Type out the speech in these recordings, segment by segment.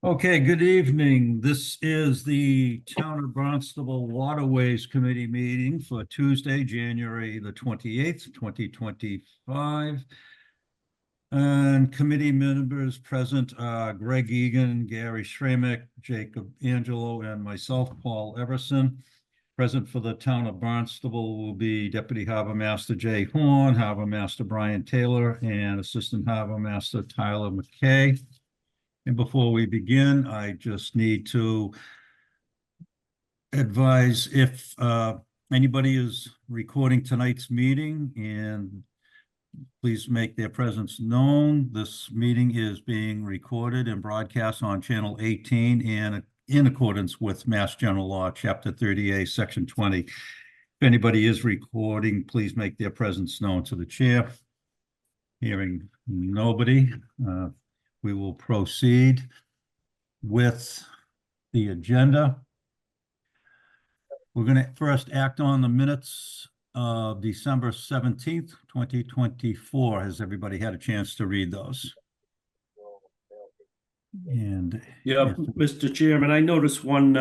Okay, good evening. This is the Town of Barnstable Waterways Committee meeting for Tuesday, January the 28th, 2025. And committee members present are Greg Egan, Gary Schramek, Jacob Angelo, and myself, Paul Everson. Present for the Town of Barnstable will be Deputy Harbor Master Jay Horn, Harbor Master Brian Taylor, and Assistant Harbor Master Tyler McKay. And before we begin, I just need to advise if anybody is recording tonight's meeting, and please make their presence known. This meeting is being recorded and broadcast on Channel 18 and in accordance with Mass General Law, Chapter 38, Section 20. If anybody is recording, please make their presence known to the chair. Hearing nobody, we will proceed with the agenda. We're going to first act on the minutes of December 17th, 2024. Has everybody had a chance to read those? And yeah, Mr. Chairman, I noticed one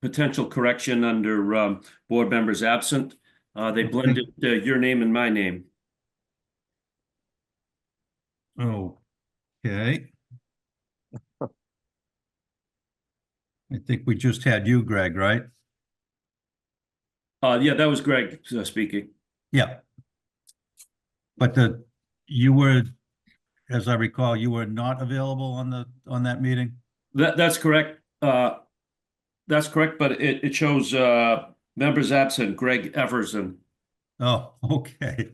potential correction under board members absent. They blended your name and my name. Okay. I think we just had you, Greg, right? Yeah, that was Greg speaking. Yeah. But you were, as I recall, you were not available on that meeting? That's correct. That's correct, but it shows members absent, Greg Everson. Oh, okay.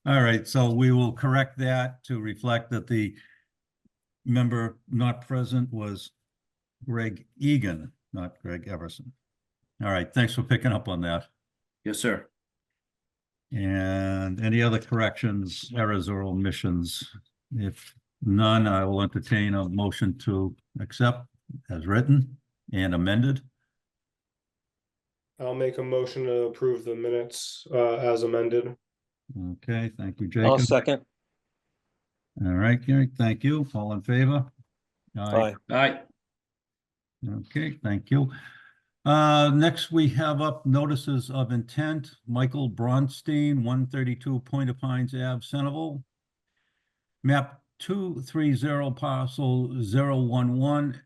All right. So we will correct that to reflect that the member not present was Greg Egan, not Greg Everson. All right. Thanks for picking up on that. Yes, sir. And any other corrections, errors, or omissions? If none, I will entertain a motion to accept as written and amended. I'll make a motion to approve the minutes as amended. Okay, thank you, Jacob. I'll second. All right, Gary, thank you. All in favor? Aye. Aye. Okay, thank you. Next, we have up notices of intent. Michael Bronstein, 132 Pointer Pines Ave, Centerville. Map 230, parcel 011.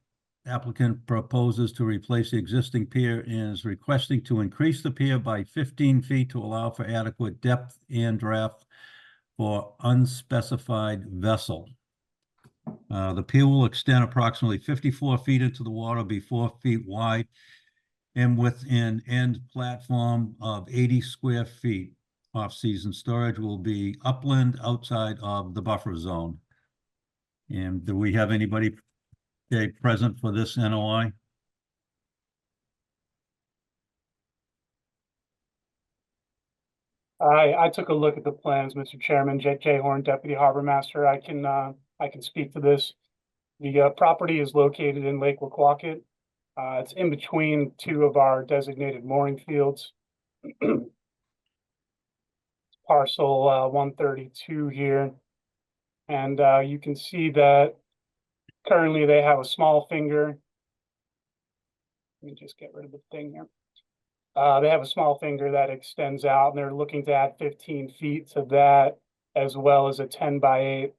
Applicant proposes to replace the existing pier and is requesting to increase the pier by 15 feet to allow for adequate depth and draft for unspecified vessel. The pier will extend approximately 54 feet into the water, be 4 feet wide, and with an end platform of 80 square feet. Off-season storage will be upland outside of the buffer zone. And do we have anybody present for this NOI? I took a look at the plans, Mr. Chairman. Jay Horn, Deputy Harbor Master. I can speak to this. The property is located in Lake Wequaquet. It's in between two of our designated mooring fields. Parcel 132 here. And you can see that currently they have a small finger. Let me just get rid of the thing here. They have a small finger that extends out, and they're looking to add 15 feet to that, as well as a 10x8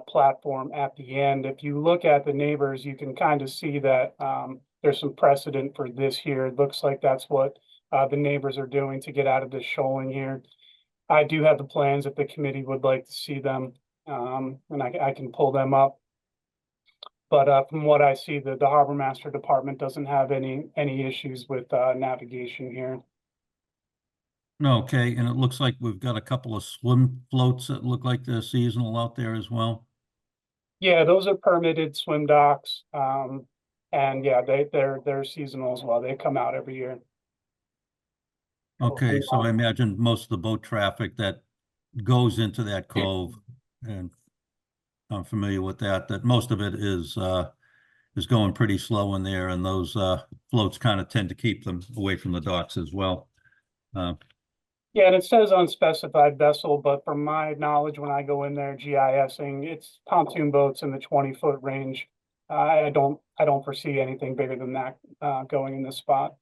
platform at the end. If you look at the neighbors, you can kind of see that there's some precedent for this here. It looks like that's what the neighbors are doing to get out of this shoaling here. I do have the plans if the committee would like to see them, and I can pull them up. But from what I see, the Harbor Master Department doesn't have any issues with navigation here. Okay, and it looks like we've got a couple of swim floats that look like they're seasonal out there as well. Yeah, those are permitted swim docks. And yeah, they're seasonal as well. They come out every year. Okay, so I imagine most of the boat traffic that goes into that cove, and I'm familiar with that most of it is going pretty slow in there, and those floats kind of tend to keep them away from the docks as well. Yeah, and it says unspecified vessel, but from my knowledge, when I go in there GISing, it's pontoon boats in the 20-foot range. I don't foresee anything bigger than that, going in this spot.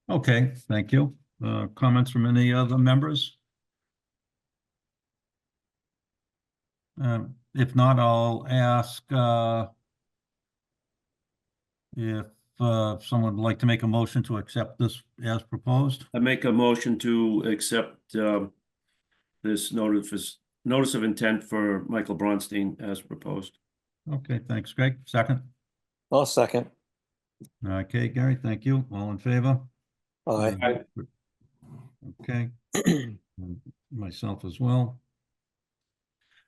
Okay, thank you. Comments from any other members? If not, I'll ask, if, someone would like to make a motion to accept this as proposed. I make a motion to accept this notice of intent for Michael Bronstein as proposed. Okay, thanks, Greg. Second. I'll second. Okay, Gary, thank you. All in favor? Aye. Aye. Okay. Myself as well.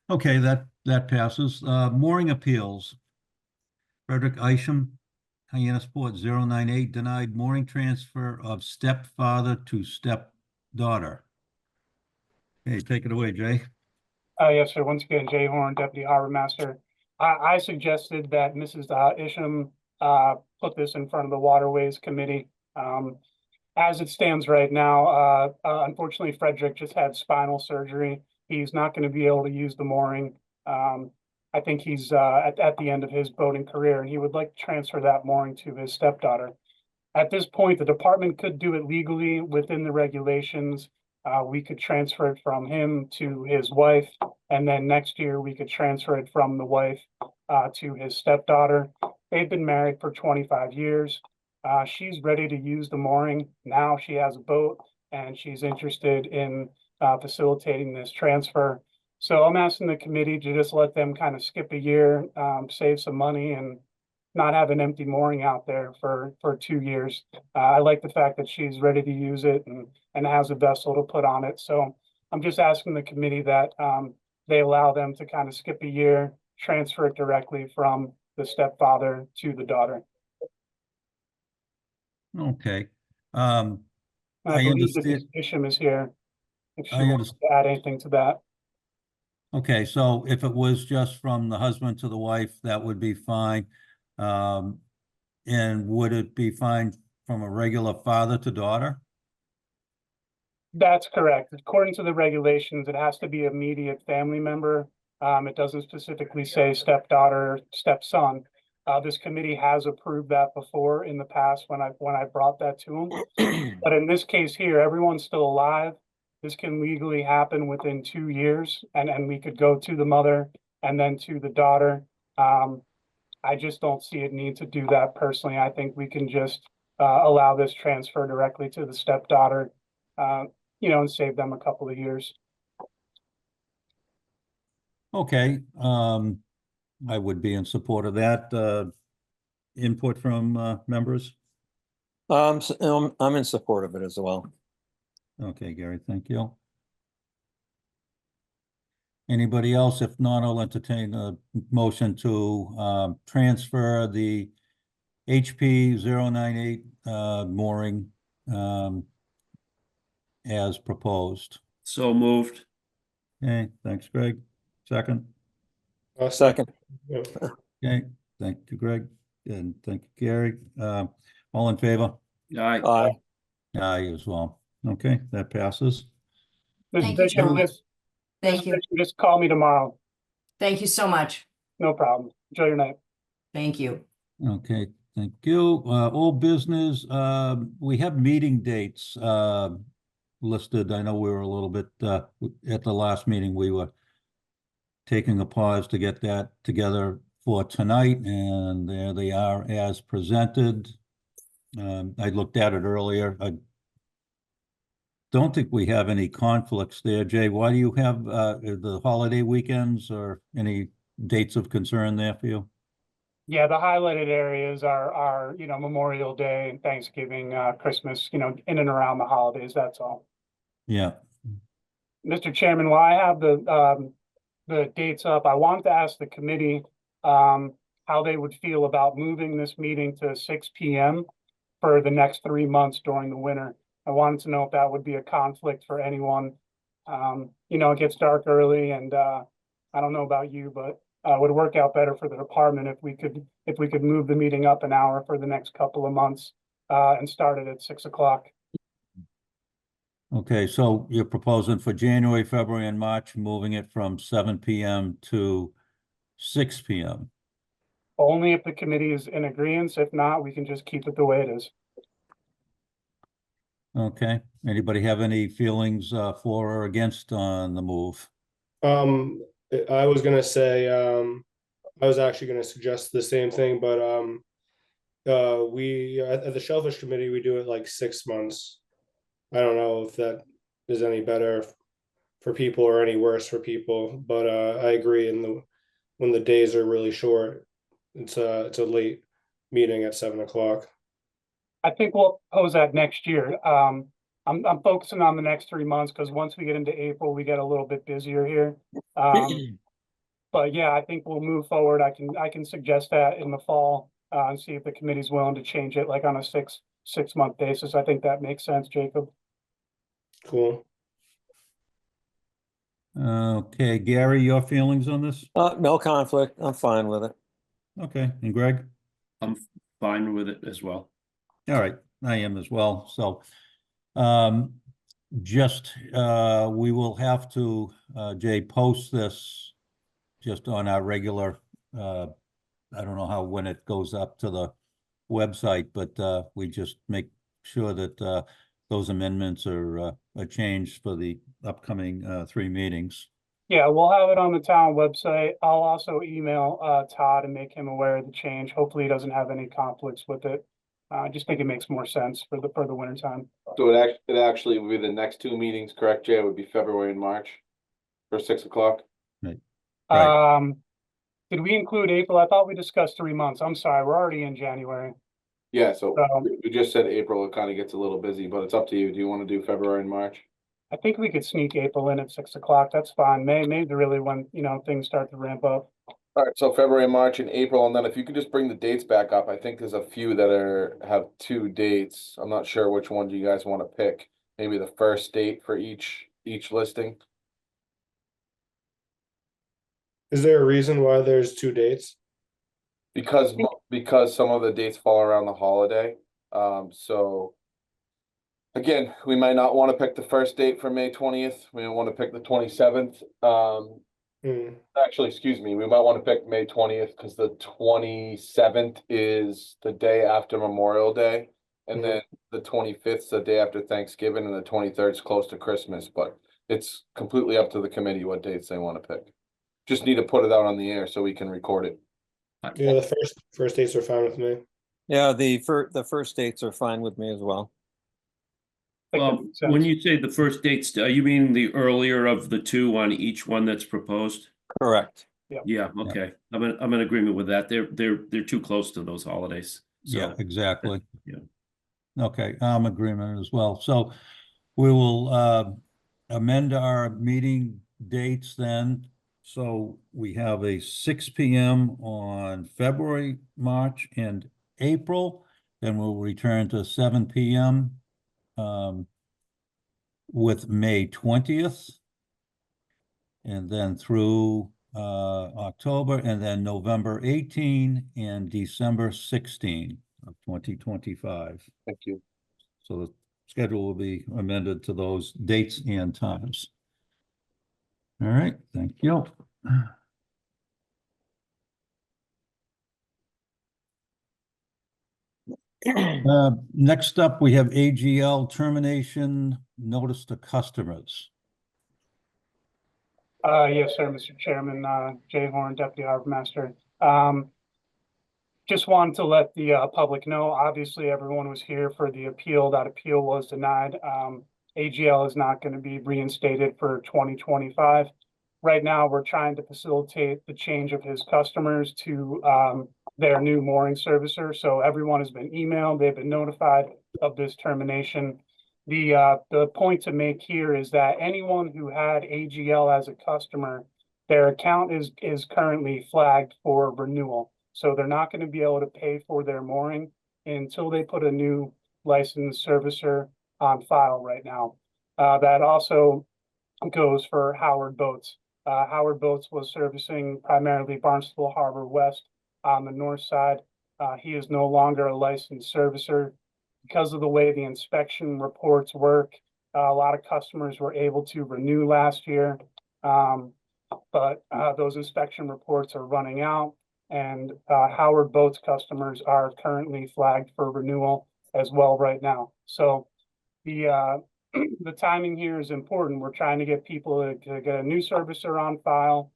Okay, that passes. Mooring appeals. Frederick Isham, Hyannisport 098, denied mooring transfer of stepfather to stepdaughter. Okay, take it away, Jay. Yes, sir. Once again, Jay Horn, Deputy Harbor Master. I suggested that Mrs. Isham put this in front of the Waterways Committee. As it stands right now, unfortunately, Frederick just had spinal surgery. He's not going to be able to use the mooring. I think he's at the end of his boating career, and he would like to transfer that mooring to his stepdaughter. At this point, the department could do it legally within the regulations. We could transfer it from him to his wife, and then next year we could transfer it from the wife to his stepdaughter. They've been married for 25 years. She's ready to use the mooring. Now she has a boat, and she's interested in facilitating this transfer. So I'm asking the committee to just let them kind of skip a year, save some money, and not have an empty mooring out there for 2 years. I like the fact that she's ready to use it and has a vessel to put on it. So I'm just asking the committee that they allow them to kind of skip a year, transfer it directly from the stepfather to the daughter. Okay. And I I believe that understand. Ms. Isham is here. If she I wants to add anything to that. Okay, so if it was just from the husband to the wife, that would be fine. And would it be fine from a regular father to daughter? That's correct. According to the regulations, it has to be immediate family member. It doesn't specifically say stepdaughter, stepson. This committee has approved that before in the past when I brought that to them. But in this case here, everyone's still alive. This can legally happen within 2 years, and we could go to the mother and then to the daughter. I just don't see a need to do that personally. I think we can just allow this transfer directly to the stepdaughter, and save them a couple of years. Okay, I would be in support of that. Input from members? I'm in support of it as well. Okay, Gary, thank you. Anybody else? If not, I'll entertain a motion to transfer the HP 098 mooring as proposed. So moved. Okay, thanks, Greg. Second. Second. Yeah. Okay, thank you, Greg, and thank you, Gary. All in favor? Aye. Aye. Aye as well. Okay, that passes. Ms. Thank you, Bishop, gentlemen. Thank you. just call me tomorrow. Thank you so much. No problem. Enjoy your night. Thank you. Okay, thank you. Old business, we have meeting dates listed. I know we were a little bit at the last meeting, we were taking a pause to get that together for tonight, and there they are as presented. I looked at it earlier. I don't think we have any conflicts there. Jay, why do you have the holiday weekends or any dates of concern there for you? Yeah, the highlighted areas are Memorial Day and Thanksgiving, Christmas, in and around the holidays, that's all. Yeah, Mr. Chairman, while I have the dates up, I wanted to ask the committee how they would feel about moving this meeting to 6 p.m. for the next 3 months during the winter. I wanted to know if that would be a conflict for anyone. It gets dark early, and I don't know about you, but it would work out better for the department if we could move the meeting up an hour for the next couple of months and start it at 6 o'clock. okay, so you're proposing for January, February, and March, moving it from 7 p.m. to 6 p.m. Only if the committee is in agreement. If not, we can just keep it the way it is. Okay, anybody have any feelings for or against on the move? I was gonna say, I was actually gonna suggest the same thing, but we at the Shellfish Committee, we do it like 6 months. I don't know if that is any better for people or any worse for people, but I agree when the days are really short, it's a late meeting at 7 o'clock. I think we'll pose that next year. I'm focusing on the next 3 months because once we get into April, we get a little bit busier here. But yeah, I think we'll move forward. I can suggest that in the fall and see if the committee's willing to change it like on a six month basis. I think that makes sense, Jacob. Cool. Okay, Gary, your feelings on this? No conflict. I'm fine with it. Okay, and Greg? I'm fine with it as well. All right, I am as well. So just we will have to, Jay, post this just on our regular, I don't know how, when it goes up to the website, but we just make sure that those amendments are changed for the upcoming 3 meetings. Yeah, we'll have it on the town website. I'll also email Todd and make him aware of the change. Hopefully he doesn't have any conflicts with it. I just think it makes more sense for the winter time. So it actually would be the next 2 meetings, correct, Jay? It would be February and March for 6 o'clock. Right. Did we include April? I thought we discussed 3 months. I'm sorry, we're already in January. Yeah, so So we just said April. It kind of gets a little busy, but it's up to you. Do you want to do February and March? I think we could sneak April in at 6 o'clock. That's fine. May really when, things start to ramp up. All right, so February, March, and April, and then if you could just bring the dates back up. I think there's a few that have 2 dates. I'm not sure which one you guys want to pick. Maybe the first date for each listing. Is there a reason why there's 2 dates? Because some of the dates fall around the holiday. So again, we might not want to pick the first date for May 20th. We don't want to pick the 27th. Actually, excuse me, we might want to pick May 20th because the 27th is the day after Memorial Day. And then the 25th is the day after Thanksgiving, and the 23rd is close to Christmas. But it's completely up to the committee what dates they want to pick. Just need to put it out on the air so we can record it. Yeah, the first dates are fine with me. Yeah, the first dates are fine with me as well. Well, when you say the first dates, are you meaning the earlier of the 2 on each one that's proposed? Correct. Yeah, okay. I'm in agreement with that. They're too close to those holidays. So, Yeah, exactly. Yeah. Okay, I'm in agreement as well. So we will amend our meeting dates then. So we have a 6 p.m. on February, March, and April. Then we'll return to 7 p.m. With May 20th. And then through October, and then November 18 and December 16 of 2025. Thank you. So the schedule will be amended to those dates and times. All right, thank you. Next up, we have AGL termination notice to customers. Yes, sir, Mr. Chairman, Jay Horn, Deputy Harbor Master. Just wanted to let the public know, obviously everyone was here for the appeal. That appeal was denied. AGL is not going to be reinstated for 2025. Right now, we're trying to facilitate the change of his customers to their new mooring servicer. So everyone has been emailed, they've been notified of this termination. The point to make here is that anyone who had AGL as a customer, their account is currently flagged for renewal. So they're not going to be able to pay for their mooring until they put a new licensed servicer on file right now. That also goes for Howard Boats. Howard Boats was servicing primarily Barnstable Harbor West on the north side. He is no longer a licensed servicer. Because of the way the inspection reports work, a lot of customers were able to renew last year, but those inspection reports are running out. And Howard Boats customers are currently flagged for renewal as well right now. So the the timing here is important. We're trying to get people to get a new servicer on file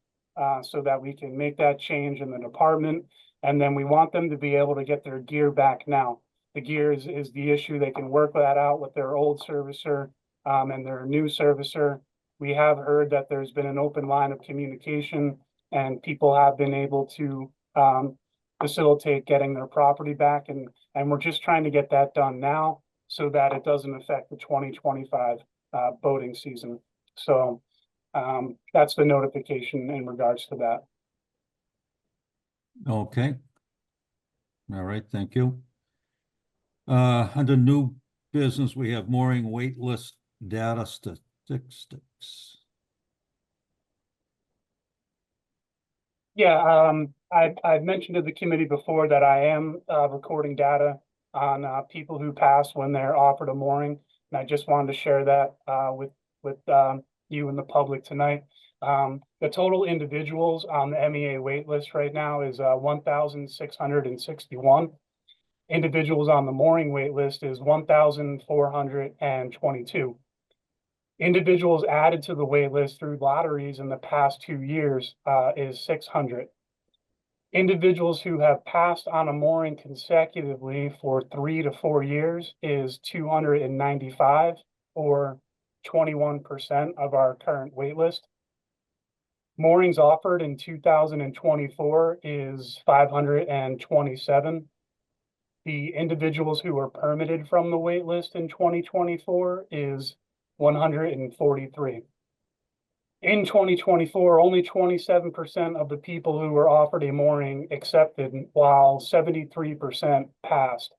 so that we can make that change in the department. And then we want them to be able to get their gear back now. The gear is the issue. They can work that out with their old servicer and their new servicer. We have heard that there's been an open line of communication and people have been able to facilitate getting their property back. And we're just trying to get that done now so that it doesn't affect the 2025 boating season. So that's the notification in regards to that. Okay. All right, thank you. Under new business, we have mooring wait list data statistics. Yeah, I've mentioned to the committee before that I am recording data on people who pass when they're offered a mooring. And I just wanted to share that with you and the public tonight. The total individuals on the MEA wait list right now is 1,661. Individuals on the mooring wait list is 1,422. Individuals added to the wait list through lotteries in the past 2 years is 600. Individuals who have passed on a mooring consecutively for 3 to 4 years is 295, or 21% of our current wait list. Moorings offered in 2024 is 527. The individuals who were permitted from the wait list in 2024 is 143. In 2024, only 27% of the people who were offered a mooring accepted, while 73% passed.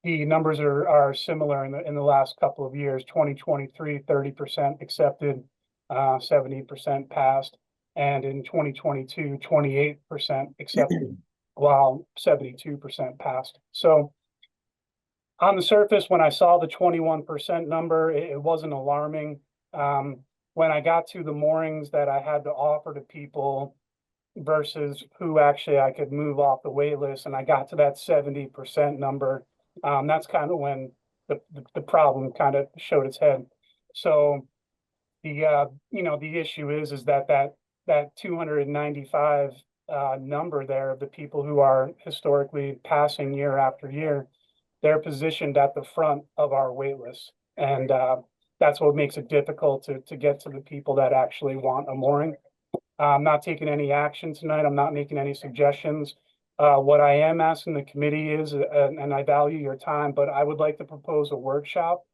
The numbers are similar in the last couple of years. 2023, 30% accepted, 70% passed, and in 2022, 28% accepted, while 72% passed. So on the surface, when I saw the 21% number, it wasn't alarming. When I got to the moorings that I had to offer to people versus who actually I could move off the wait list, and I got to that 70% number, that's kind of when the problem kind of showed its head. So the issue is that 295 number there of the people who are historically passing year after year, they're positioned at the front of our wait list. And that's what makes it difficult to get to the people that actually want a mooring. I'm not taking any action tonight. I'm not making any suggestions. What I am asking the committee is, and I value your time, but I would like to propose a workshop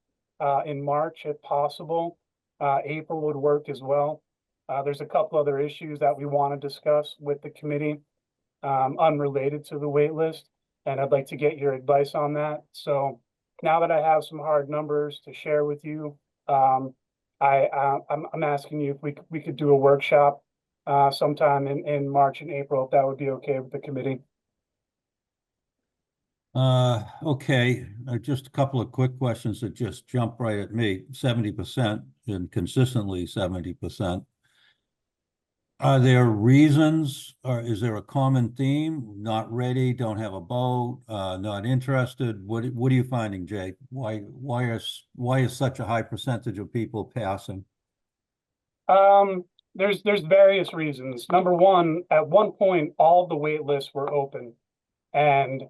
in March if possible. April would work as well. There's a couple other issues that we want to discuss with the committee unrelated to the wait list, and I'd like to get your advice on that. So now that I have some hard numbers to share with you, I'm asking you if we could do a workshop sometime in March and April, if that would be okay with the committee. Okay, just a couple of quick questions that just jump right at me. 70% and consistently 70%. Are there reasons, or is there a common theme? Not ready, don't have a boat, not interested? What are you finding, Jay? Why is such a high percentage of people passing? There's various reasons. Number one, at one point, all the wait lists were open, and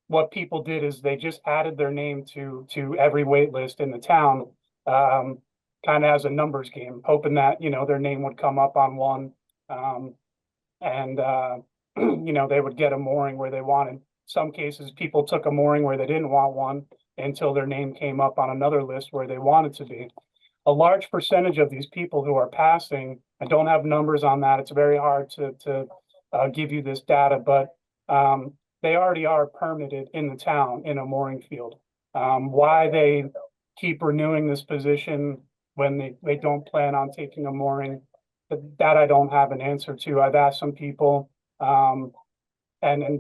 what people did is they just added their name to every wait list in the town, kind of as a numbers game, hoping that their name would come up on one. And they would get a mooring where they wanted. Some cases, people took a mooring where they didn't want one until their name came up on another list where they wanted to be. A large percentage of these people who are passing, I don't have numbers on that. It's very hard to give you this data, but they already are permitted in the town in a mooring field. Why they keep renewing this position when they don't plan on taking a mooring, that I don't have an answer to. I've asked some people, and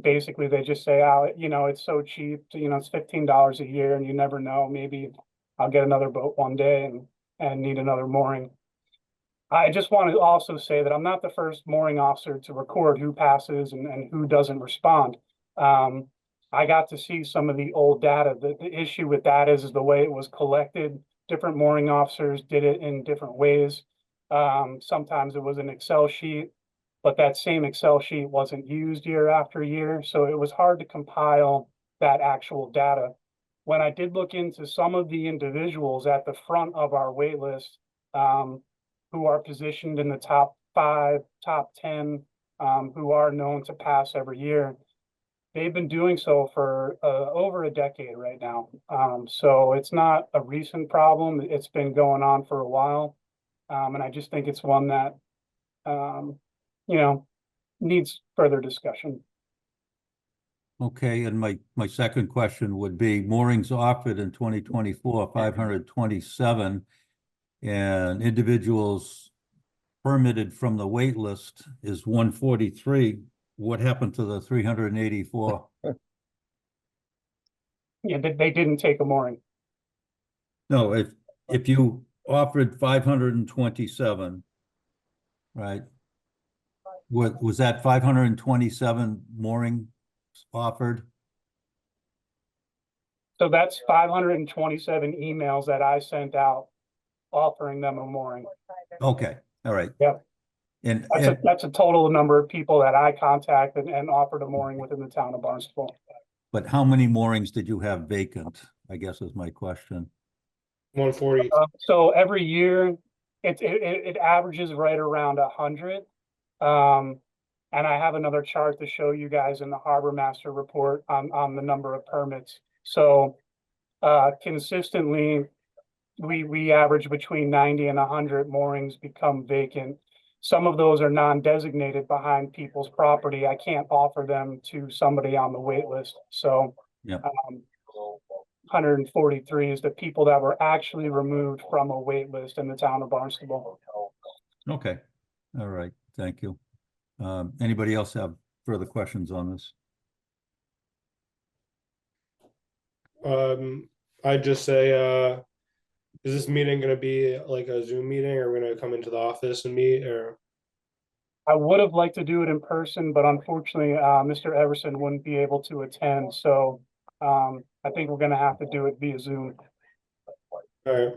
basically they just say, it's so cheap, it's $15 a year, and you never know, maybe I'll get another boat one day and need another mooring. I just want to also say that I'm not the first mooring officer to record who passes and who doesn't respond. I got to see some of the old data. The issue with that is the way it was collected. Different mooring officers did it in different ways. Sometimes it was an Excel sheet, but that same Excel sheet wasn't used year after year. So it was hard to compile that actual data. When I did look into some of the individuals at the front of our wait list, who are positioned in the top 5, top 10, who are known to pass every year, they've been doing so for over a decade right now. So it's not a recent problem. It's been going on for a while. And I just think it's one that, needs further discussion. Okay, and my second question would be moorings offered in 2024, 527, and individuals permitted from the wait list is 143. What happened to the 384? Yeah, they didn't take a mooring. No, if you offered 527, right? Was that 527 mooring offered? So that's 527 emails that I sent out offering them a mooring. Okay, all right. Yep. And That's a total number of people that I contacted and offered a mooring within the town of Barnstable. but how many moorings did you have vacant, I guess is my question. 140. So every year, it averages right around 100. And I have another chart to show you guys in the Harbor Master report on the number of permits. So consistently, we average between 90 and 100 moorings become vacant. Some of those are non-designated behind people's property. I can't offer them to somebody on the wait list. So Yep. 143 is the people that were actually removed from a wait list in the town of Barnstable. Okay, all right, thank you. Anybody else have further questions on this? I'd just say, is this meeting gonna be like a Zoom meeting, or we're gonna come into the office and meet, or? I would have liked to do it in person, but unfortunately, Mr. Everson wouldn't be able to attend. So I think we're gonna have to do it via Zoom. All right,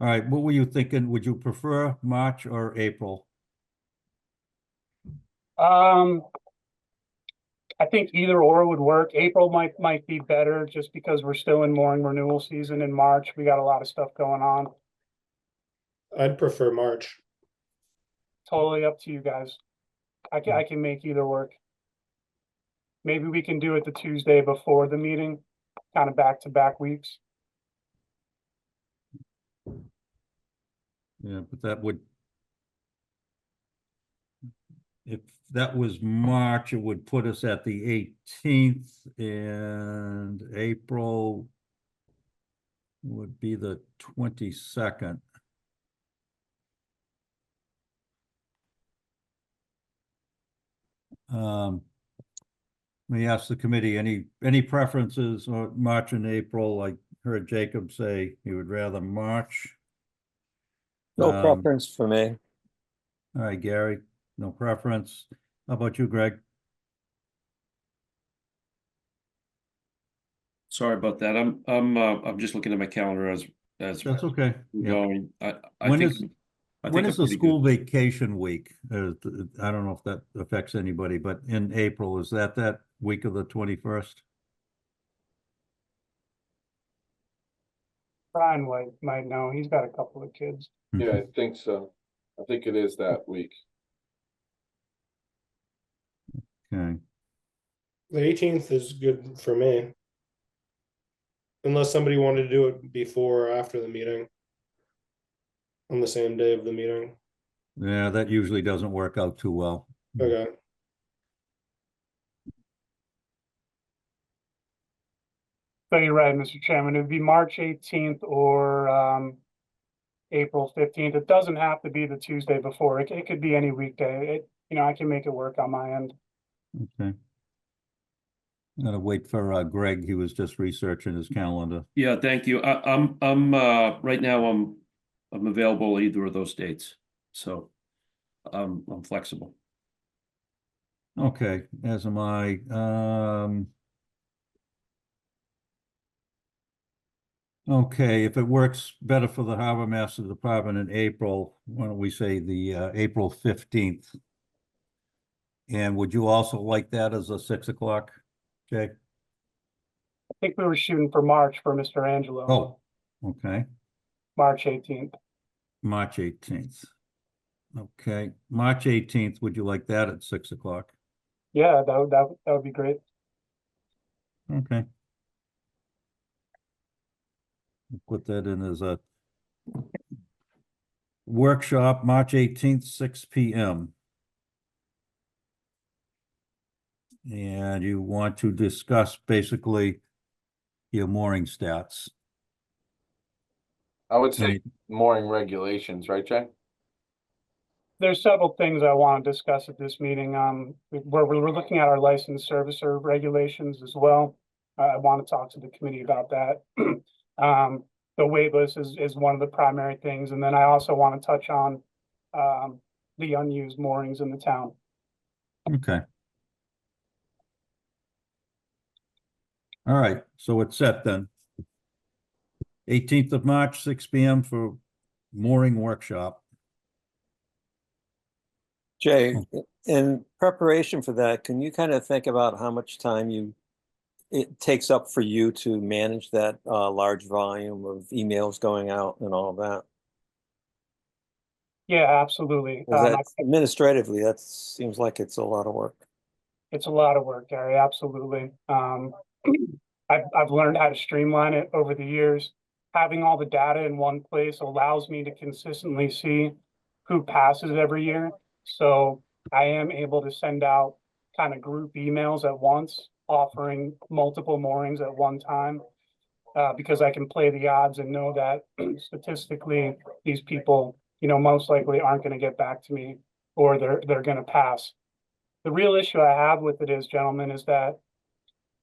All right, what were you thinking? Would you prefer March or April? I think either or would work. April might be better just because we're still in mooring renewal season in March. We got a lot of stuff going on. I'd prefer March. Totally up to you guys. I can make either work. Maybe we can do it the Tuesday before the meeting, kind of back-to-back weeks. Yeah, but that would. If that was March, it would put us at the 18th, and April would be the 22nd. Let me ask the committee, any preferences or March and April? I heard Jacob say he would rather March. No Um, preference for me. All right, Gary, no preference. How about you, Greg? Sorry about that. I'm just looking at my calendar as That's okay. we're Yeah. going. I When think is- I When think is I'm the pretty school good. vacation week? I don't know if that affects anybody, but in April, is that week of the 21st? Brian might know. He's got a couple of kids. Yeah, I think so. I think it is that week. Okay, The 18th is good for me. Unless somebody wanted to do it before or after the meeting. On the same day of the meeting. yeah, that usually doesn't work out too well. Okay, So you're right, Mr. Chairman. It'd be March 18th or April 15th. It doesn't have to be the Tuesday before. It could be any weekday. I can make it work on my end. Okay. Gotta wait for Greg. He was just researching his calendar. Yeah, thank you. I'm right now I'm available either of those dates. So I'm flexible. Okay, as am I. Okay, if it works better for the Harbor Master Department in April, why don't we say the April 15th? And would you also like that as a 6 o'clock, Jay? I think we were shooting for March for Mr. Angelo. Oh, okay, March 18th. March 18th. Okay, March 18th, would you like that at 6 o'clock? Yeah, that would be great. Okay. Put that in as a workshop, March 18th, 6 p.m. And you want to discuss basically your mooring stats. I would say Any- mooring regulations, right, Jay? There's several things I want to discuss at this meeting. We're looking at our licensed servicer regulations as well. I want to talk to the committee about that. The wait list is one of the primary things, and then I also want to touch on the unused moorings in the town. Okay. All right, so it's set then. 18th of March, 6 p.m. for mooring workshop. Jay, in preparation for that, can you kind of think about how much time it takes up for you to manage that large volume of emails going out and all of that? Yeah, absolutely. 'Cause that administratively, that seems like it's a lot of work. It's a lot of work, Gary, absolutely. I've learned how to streamline it over the years. Having all the data in one place allows me to consistently see who passes every year. So I am able to send out kind of group emails at once, offering multiple moorings at one time. Because I can play the odds and know that statistically, these people, most likely aren't going to get back to me, or they're going to pass. The real issue I have with it is, gentlemen, is that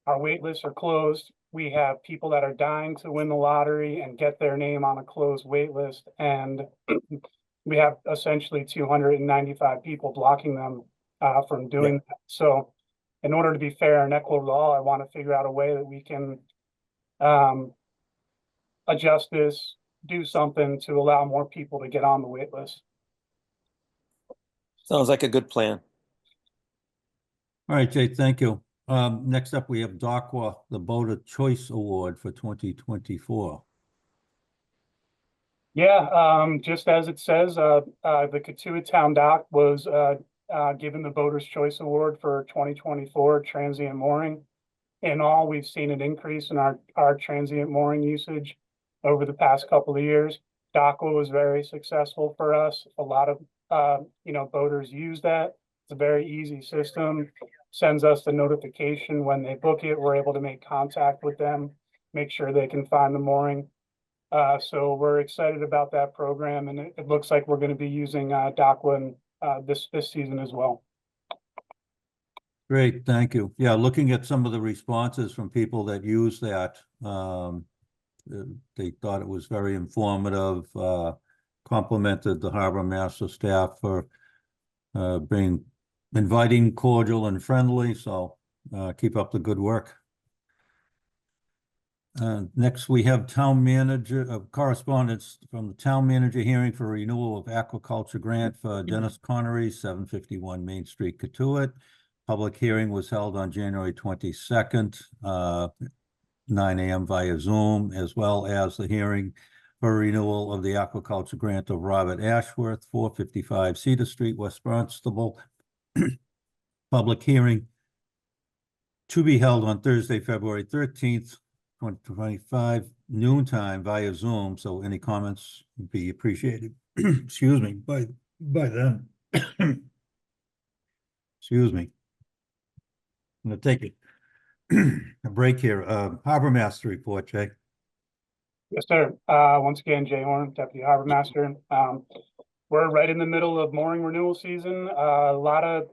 our wait lists are closed. We have people that are dying to win the lottery and get their name on a closed wait list. And we have essentially 295 people blocking them from doing that. So in order to be fair and equitable to all, I want to figure out a way that we can adjust this, do something to allow more people to get on the wait list. Sounds like a good plan. All right, Jay, thank you. Next up, we have DACWA, the Boater Choice Award for 2024. Yeah, just as it says, the Katuah Town Dock was given the Boater's Choice Award for 2024 transient mooring. In all, we've seen an increase in our transient mooring usage over the past couple of years. DACWA was very successful for us. A lot of boaters use that. It's a very easy system. Sends us the notification when they book it. We're able to make contact with them, make sure they can find the mooring. So we're excited about that program, and it looks like we're going to be using DACWA this season as well. Great, thank you. Yeah, looking at some of the responses from people that use that, they thought it was very informative, complimented the harbor master staff for being inviting, cordial, and friendly. So keep up the good work. Next, we have town manager correspondence from the town manager hearing for renewal of aquaculture grant for Dennis Connery, 751 Main Street, Katuah. Public hearing was held on January 22nd, 9 a.m. via Zoom, as well as the hearing for renewal of the aquaculture grant of Robert Ashworth, 455 Cedar Street, West Barnstable. Public hearing to be held on Thursday, February 13th, 2025, noontime via Zoom. So any comments would be appreciated. Excuse me, by then. Excuse me. I'm gonna take a break here. Harbor Master report, Jay. Yes, sir. Once again, Jay Horn, Deputy Harbor Master. We're right in the middle of mooring renewal season. A lot of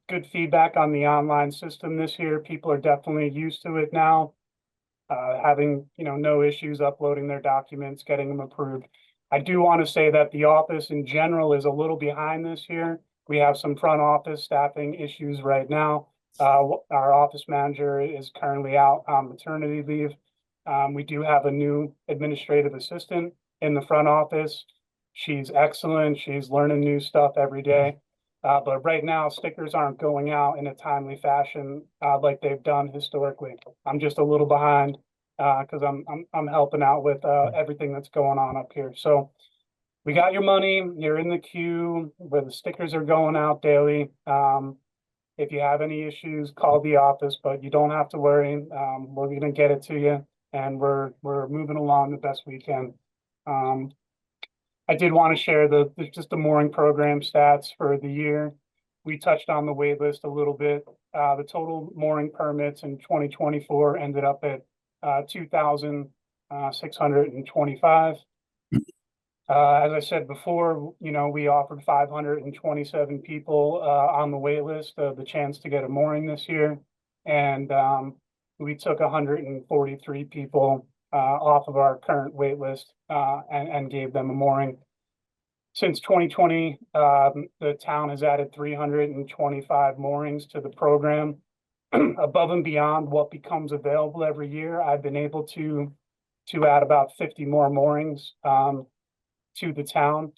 good feedback on the online system this year. People are definitely used to it now. Having no issues uploading their documents, getting them approved. I do want to say that the office in general is a little behind this year. We have some front office staffing issues right now. Our office manager is currently out on maternity leave. We do have a new administrative assistant in the front office. She's excellent. She's learning new stuff every day. But right now, stickers aren't going out in a timely fashion like they've done historically. I'm just a little behind because I'm helping out with everything that's going on up here. So we got your money. You're in the queue where the stickers are going out daily. If you have any issues, call the office, but you don't have to worry. We're going to get it to you, and we're moving along the best we can. I did want to share just the mooring program stats for the year. We touched on the wait list a little bit. The total mooring permits in 2024 ended up at 2,625. As I said before, we offered 527 people on the wait list the chance to get a mooring this year. And we took 143 people off of our current wait list and gave them a mooring. Since 2020, the town has added 325 moorings to the program. Above and beyond what becomes available every year, I've been able to add about 50 more moorings to the town.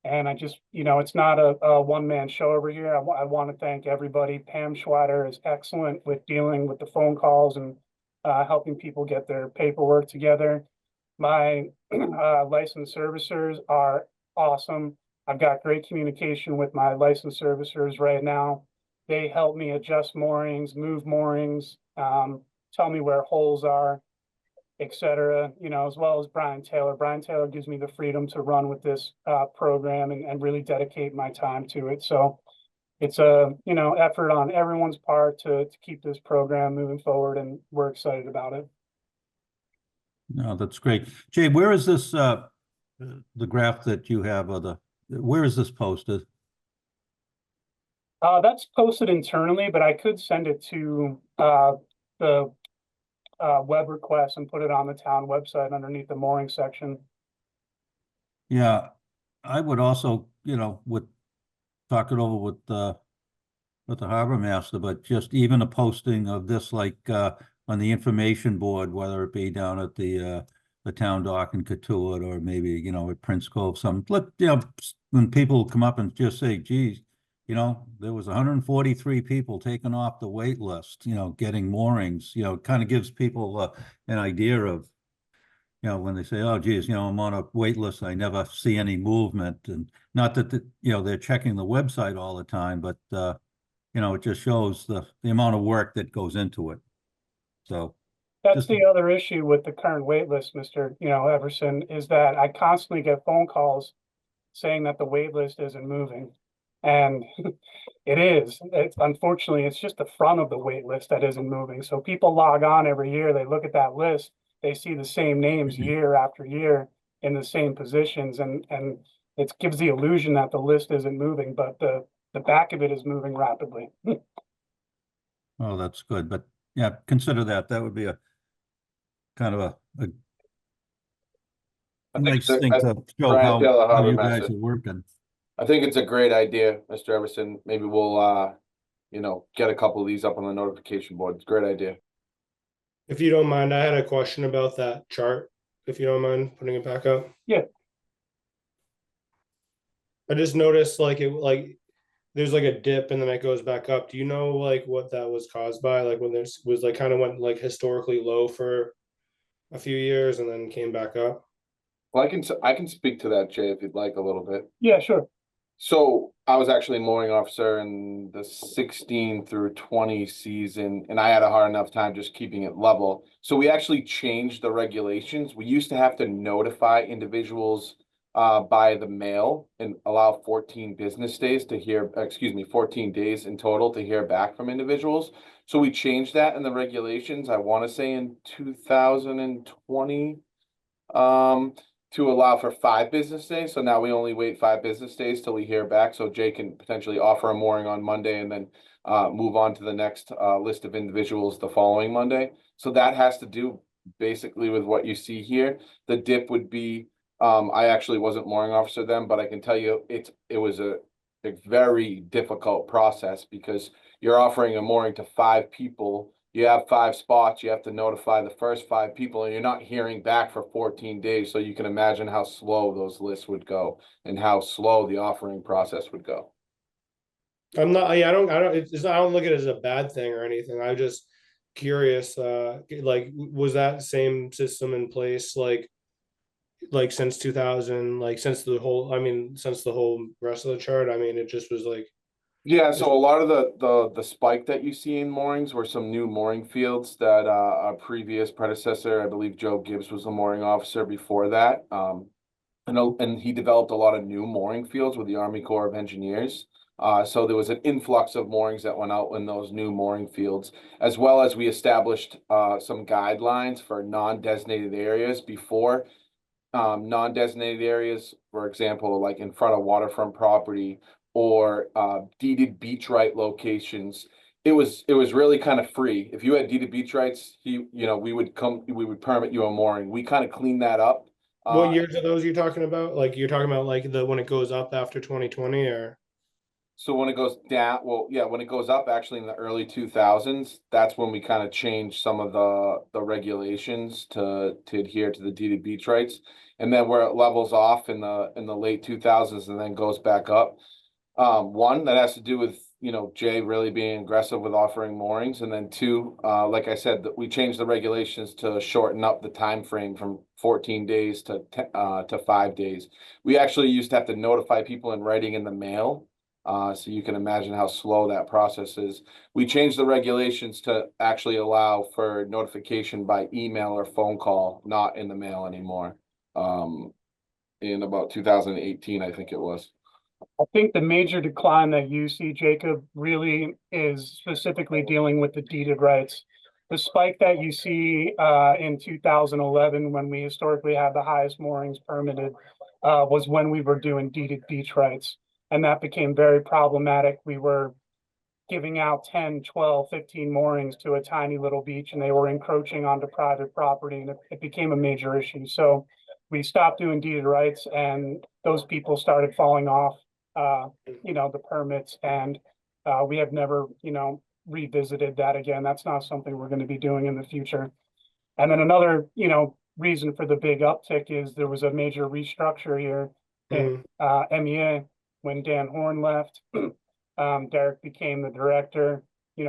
And I just, it's not a one-man show over here. I want to thank everybody. Pam Schwatter is excellent with dealing with the phone calls and helping people get their paperwork together. My licensed servicers are awesome. I've got great communication with my licensed servicers right now. They help me adjust moorings, move moorings, tell me where holes are, etc. As well as Brian Taylor. Brian Taylor gives me the freedom to run with this program and really dedicate my time to it. So it's a effort on everyone's part to keep this program moving forward, and we're excited about it. No, that's great. Jay, where is this the graph that you have, or where is this posted? That's posted internally, but I could send it to the web request and put it on the town website underneath the mooring section. Yeah, I would also, talk it over with the harbor master, but just even a posting of this, like on the information board, whether it be down at the town dock in Katuitt, or maybe at Prince Cove, when people come up and just say, geez, there was 143 people taken off the wait list, getting moorings, kind of gives people an idea of, when they say, oh, geez, I'm on a wait list, I never see any movement. And not that, they're checking the website all the time, but, it just shows the amount of work that goes into it. So that's the other issue with the current wait list, Mr. Everson, is that I constantly get phone calls saying that the wait list isn't moving. And it is. Unfortunately, it's just the front of the wait list that isn't moving. So people log on every year, they look at that list, they see the same names year after year in the same positions, and it gives the illusion that the list isn't moving, but the back of it is moving rapidly. Oh, that's good. But yeah, consider that. That would be a kind of a nice thing to show Brian Taylor, how Harbor you guys Master. are working. I think it's a great idea, Mr. Everson. Maybe we'll, get a couple of these up on the notification board. It's a great idea. If you don't mind, I had a question about that chart, if you don't mind putting it back up. Yeah. I just noticed there's like a dip and then it goes back up. Do you know what that was caused by? Like when there's was kind of went historically low for a few years and then came back up? Well, I can speak to that, Jay, if you'd like a little bit. Yeah, sure. So I was actually a mooring officer in the 16 through 20 season, and I had a hard enough time just keeping it level. So we actually changed the regulations. We used to have to notify individuals by the mail and allow 14 business days to hear, 14 days in total to hear back from individuals. So we changed that in the regulations, I want to say in 2020. To allow for 5 business days. So now we only wait 5 business days till we hear back. So Jay can potentially offer a mooring on Monday and then move on to the next list of individuals the following Monday. So that has to do basically with what you see here. The dip would be I actually wasn't mooring officer then, but I can tell you it was a very difficult process because you're offering a mooring to 5 people. You have 5 spots, you have to notify the first 5 people, and you're not hearing back for 14 days. So you can imagine how slow those lists would go and how slow the offering process would go. I'm not, I don't, I don't look at it as a bad thing or anything. I'm just curious, like, was that same system in place, like since 2000, like since the whole, I mean, since the whole rest of the chart? I mean, it just was like, Yeah, so a lot of the spike that you see in moorings were some new mooring fields that a previous predecessor, I believe Joe Gibbs was the mooring officer before that. And he developed a lot of new mooring fields with the Army Corps of Engineers. So there was an influx of moorings that went out in those new mooring fields, as well as we established some guidelines for non-designated areas before. Non-designated areas, for example, like in front of waterfront property or deeded beach right locations. It was really kind of free. If you had deeded beach rights, we would permit you a mooring. We kind of cleaned that up. what years are those you're talking about? Like, you're talking about like when it goes up after 2020, or? So when it goes down, well, yeah, when it goes up actually in the early 2000s, that's when we kind of changed some of the regulations to adhere to the deeded beach rights. And then where it levels off in the late 2000s and then goes back up. One, that has to do with, Jay really being aggressive with offering moorings. And then 2, like I said, that we changed the regulations to shorten up the time frame from 14 days to 5 days. We actually used to have to notify people in writing in the mail. So you can imagine how slow that process is. We changed the regulations to actually allow for notification by email or phone call, not in the mail anymore. In about 2018, I think it was. I think the major decline that you see, Jacob, really is specifically dealing with the deeded rights. The spike that you see in 2011, when we historically had the highest moorings permitted, was when we were doing deeded beach rights. And that became very problematic. We were giving out 10, 12, 15 moorings to a tiny little beach, and they were encroaching onto private property, and it became a major issue. So we stopped doing deeded rights, and those people started falling off, the permits, and we have never, revisited that again. That's not something we're going to be doing in the future. And then another, reason for the big uptick is there was a major restructure here in MEA when Dan Horn left. Derek became the director.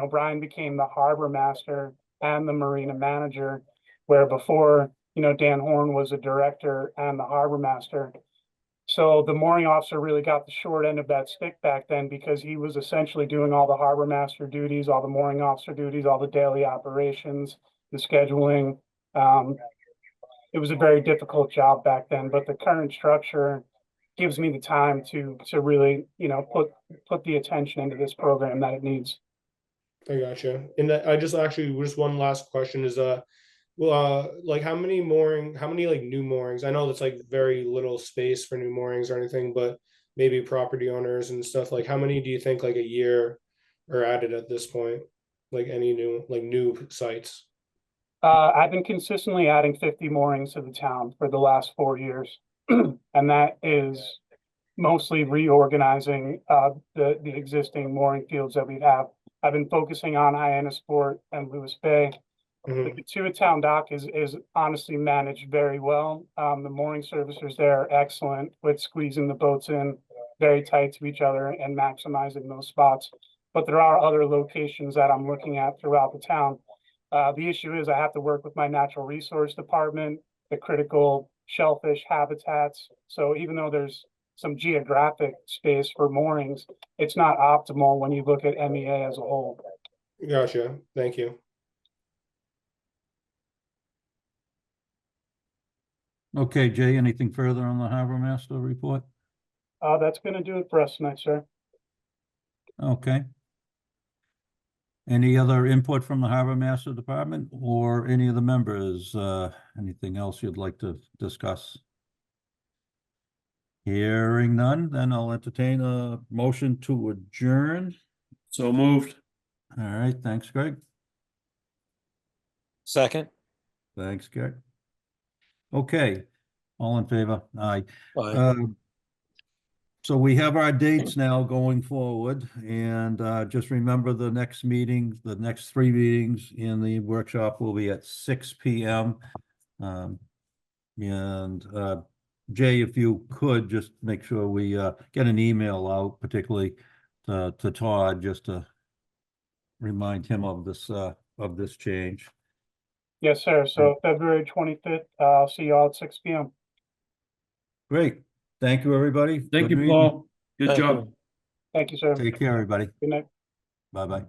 Brian became the harbor master and the marina manager, where before, Dan Horn was a director and the harbor master. So the mooring officer really got the short end of that stick back then, because he was essentially doing all the harbor master duties, all the mooring officer duties, all the daily operations, the scheduling. It was a very difficult job back then, but the current structure gives me the time to really, put the attention into this program that it needs. I gotcha. And I just one last question is, like how many like new moorings? I know that's like very little space for new moorings or anything, but maybe property owners and stuff, like how many do you think like a year are added at this point? Like any new sites? I've been consistently adding 50 moorings to the town for the last 4 years. And that is mostly reorganizing the existing mooring fields that we have. I've been focusing on Hyannisport and Lewis Bay. The Town dock is honestly managed very well. The mooring servicers there are excellent with squeezing the boats in very tight to each other and maximizing those spots. But there are other locations that I'm looking at throughout the town. The issue is I have to work with my natural resource department, the critical shellfish habitats. So even though there's some geographic space for moorings, it's not optimal when you look at MEA as a whole. Gotcha. Thank you. Okay, Jay, anything further on the harbor master report? That's going to do it for us tonight, sir. Okay. Any other input from the harbor master department or any of the members? Anything else you'd like to discuss? Hearing none, then I'll entertain a motion to adjourn. So moved. All right, thanks, Greg. Second. Thanks, Greg. Okay, All in favor? Aye. Aye. So we have our dates now going forward, and just remember the next meeting, the next 3 meetings in the workshop will be at 6 p.m. And Jay, if you could, just make sure we get an email out, particularly to Todd, just to remind him of this change. Yes, sir. So February 25th, I'll see you all at 6 p.m. Great. Thank you, everybody. Thank Good you, meeting. Paul. Good Thank job. you. Thank you, sir. Take care, everybody. Good night. Bye-bye.